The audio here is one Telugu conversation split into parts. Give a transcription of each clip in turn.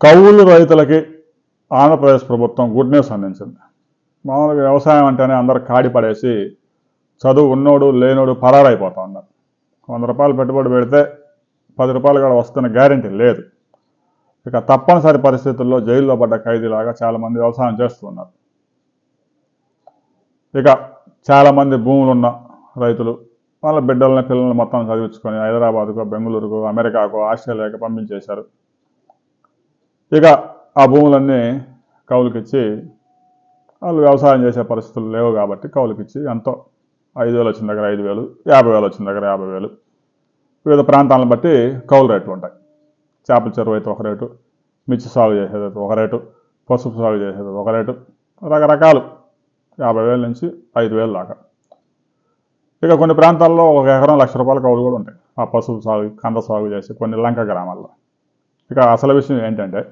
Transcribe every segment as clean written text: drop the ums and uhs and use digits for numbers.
కౌలు రైతులకి ఆంధ్రప్రదేశ్ ప్రభుత్వం గుడ్ న్యూస్ అందించింది. మామూలుగా వ్యవసాయం అంటేనే అందరు కాడి పడేసి చదువు ఉన్నోడు లేనోడు పరారైపోతా ఉన్నారు. 100 రూపాయలు పెట్టుబడి పెడితే 10 రూపాయలు కూడా వస్తున్న గ్యారెంటీ లేదు. ఇక తప్పనిసరి పరిస్థితుల్లో జైల్లో పడ్డ ఖైదీలాగా చాలామంది వ్యవసాయం చేస్తున్నారు. ఇక చాలామంది భూములున్న రైతులు వాళ్ళ బిడ్డలని పిల్లల్ని మొత్తం చదివించుకొని హైదరాబాద్కో బెంగళూరుకో అమెరికాకో ఆస్ట్రేలియాకో పంపించేశారు. ఇక ఆ భూములన్నీ కౌలుకిచ్చి వాళ్ళు వ్యవసాయం చేసే పరిస్థితులు లేవు కాబట్టి కౌలుకిచ్చి ఎంతో 5,000 వచ్చిన దగ్గర 5,000, 50,000 వచ్చిన దగ్గర 50,000 వివిధ ప్రాంతాలను బట్టి కౌలు రేట్లు ఉంటాయి. చేపల చెరువు అయితే ఒక రేటు, మిర్చి సాగు చేసేది ఒక రేటు, పసుపు సాగు చేసేది ఒక రేటు, రకరకాలు 50,000 నుంచి 5,000 దాకా. ఇక కొన్ని ప్రాంతాల్లో 1 ఎకరం ₹1,00,000 కౌలు కూడా ఉంటాయి ఆ పసుపు సాగు కంద సాగు చేసి కొన్ని లంక గ్రామాల్లో. ఇక అసలు విషయం ఏంటంటే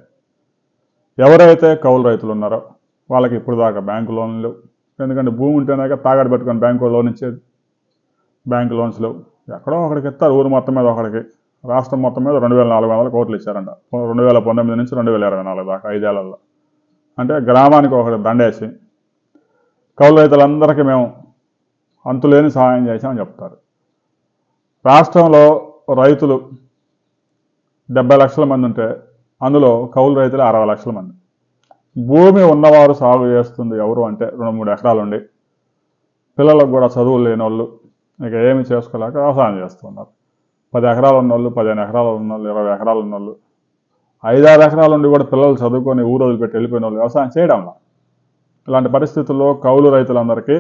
ఎవరైతే కౌలు రైతులు ఉన్నారో వాళ్ళకి ఇప్పుడు దాకా బ్యాంకు లోన్లు లేవు. ఎందుకంటే భూమి ఉంటేనే తాగడి పెట్టుకొని బ్యాంకు లోన్ ఇచ్చేది. బ్యాంకు లోన్స్ లేవు. ఎక్కడో ఒకడికి ఇస్తారు ఊరు మొత్తం మీద ఒకడికి. రాష్ట్రం మొత్తం మీద 2,400 కోట్లు ఇచ్చారంట 2019 నుంచి 2024 దాకా 5 ఏళ్లలో. అంటే గ్రామానికి ఒకటి దండేసి కౌలు రైతులందరికీ మేము అంతులేని సహాయం చేశామని చెప్తారు. రాష్ట్రంలో రైతులు 70 లక్షల మంది ఉంటే అందులో కౌలు రైతులు 60 లక్షల మంది. భూమి ఉన్నవారు సాగు చేస్తుంది ఎవరు అంటే 2-3 ఎకరాలు ఉండి పిల్లలకు కూడా చదువులు లేని వాళ్ళు ఇక ఏమి చేసుకోలేక వ్యవసాయం చేస్తున్నారు. 10 ఎకరాలు ఉన్నోళ్ళు, 15 ఎకరాలు ఉన్నోళ్ళు, 20 ఎకరాలు ఉన్నోళ్ళు, 5-6 ఎకరాలు ఉండి కూడా పిల్లలు చదువుకొని ఊరు వదిలిపెట్టి వెళ్ళిపోయిన వాళ్ళు వ్యవసాయం చేయడంలా. ఇలాంటి పరిస్థితుల్లో కౌలు రైతులందరికీ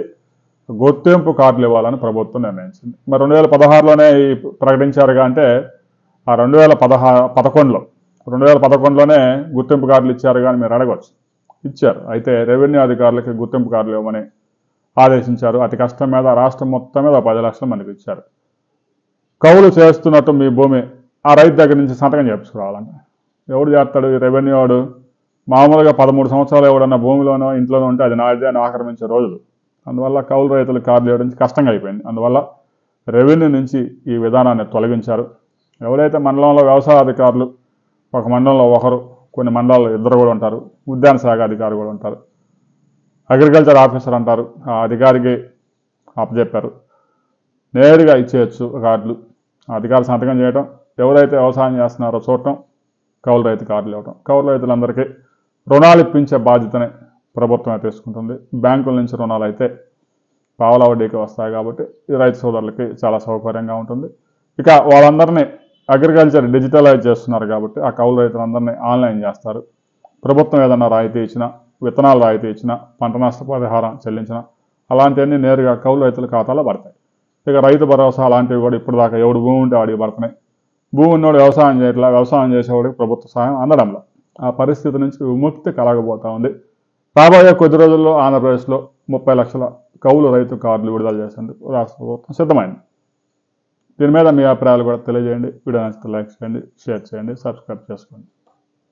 గుర్తింపు కార్డులు ఇవ్వాలని ప్రభుత్వం నిర్ణయించింది. మరి 2016లోనే ప్రకటించారుగా అంటే ఆ 2011లోనే గుర్తింపు కార్డులు ఇచ్చారు కానీ మీరు అడగవచ్చు. ఇచ్చారు. అయితే రెవెన్యూ అధికారులకి గుర్తింపు కార్డులు ఇవ్వమని ఆదేశించారు. అతి కష్టం మీద రాష్ట్రం మొత్తం మీద 10 లక్షల మందికి ఇచ్చారు. కౌలు చేస్తున్నట్టు మీ భూమి ఆ రైతు దగ్గర నుంచి సంతకం చేయించుకోవాలంట. ఎవడు చేస్తాడు? ఈ రెవెన్యూ వాడు మామూలుగా 13 సంవత్సరాలు ఎవడన్నా భూమిలోనో ఇంట్లోనో ఉంటే అది నాదే అని ఆక్రమించే రోజులు. అందువల్ల కౌలు రైతులకు కార్డులు ఇవ్వడం కష్టంగా అయిపోయింది. అందువల్ల రెవెన్యూ నుంచి ఈ విధానాన్ని తొలగించారు. ఎవరైతే మండలంలో వ్యవసాయ అధికారులు ఒక మండలంలో ఒకరు, కొన్ని మండలాల్లో 2 కూడా ఉంటారు, ఉద్యాన శాఖ అధికారి కూడా ఉంటారు, అగ్రికల్చర్ ఆఫీసర్ అంటారు, ఆ అధికారికి అప్పచెప్పారు. నేరుగా ఇచ్చేయచ్చు కార్డులు. ఆ అధికారి సంతకం చేయటం, ఎవరైతే వ్యవసాయం చేస్తున్నారో చూడటం, కౌలు రైతు కార్డులు ఇవ్వటం. కౌలు రైతులందరికీ రుణాలు ఇప్పించే బాధ్యతనే ప్రభుత్వమే తీసుకుంటుంది. బ్యాంకుల నుంచి రుణాలు అయితే పావలా వడ్డీకి వస్తాయి కాబట్టి ఈ రైతు సోదరులకి చాలా సౌకర్యంగా ఉంటుంది. ఇక వాళ్ళందరినీ అగ్రికల్చర్ డిజిటలైజ్ చేస్తున్నారు కాబట్టి ఆ కౌలు రైతులందరినీ ఆన్లైన్ చేస్తారు. ప్రభుత్వం ఏదన్నా రాయితీ ఇచ్చినా, విత్తనాలు రాయితీ ఇచ్చినా, పంట నష్ట పరిహారం చెల్లించినా అలాంటివన్నీ నేరుగా కౌలు రైతుల ఖాతాలో పడతాయి. ఇక రైతు భరోసా అలాంటివి కూడా ఇప్పుడు దాకా ఎవడు భూమి ఉంటే వాడికి పడుతున్నాయి. భూమి ఉన్నోడు వ్యవసాయం చేయట్లా, వ్యవసాయం చేసేవాడికి ప్రభుత్వ సహాయం అందడంలో. ఆ పరిస్థితి నుంచి విముక్తి కలగబోతా ఉంది. రాబోయే కొద్ది రోజుల్లో ఆంధ్రప్రదేశ్లో 30 లక్షల కౌలు రైతు కార్డులు విడుదల చేసేందుకు రాష్ట్ర ప్రభుత్వం సిద్ధమైంది. దీని మీద మీ అభిప్రాయాలు కూడా తెలియజేయండి. వీడియో నచ్చితే లైక్ చేయండి, షేర్ చేయండి, సబ్స్క్రైబ్ చేసుకోండి.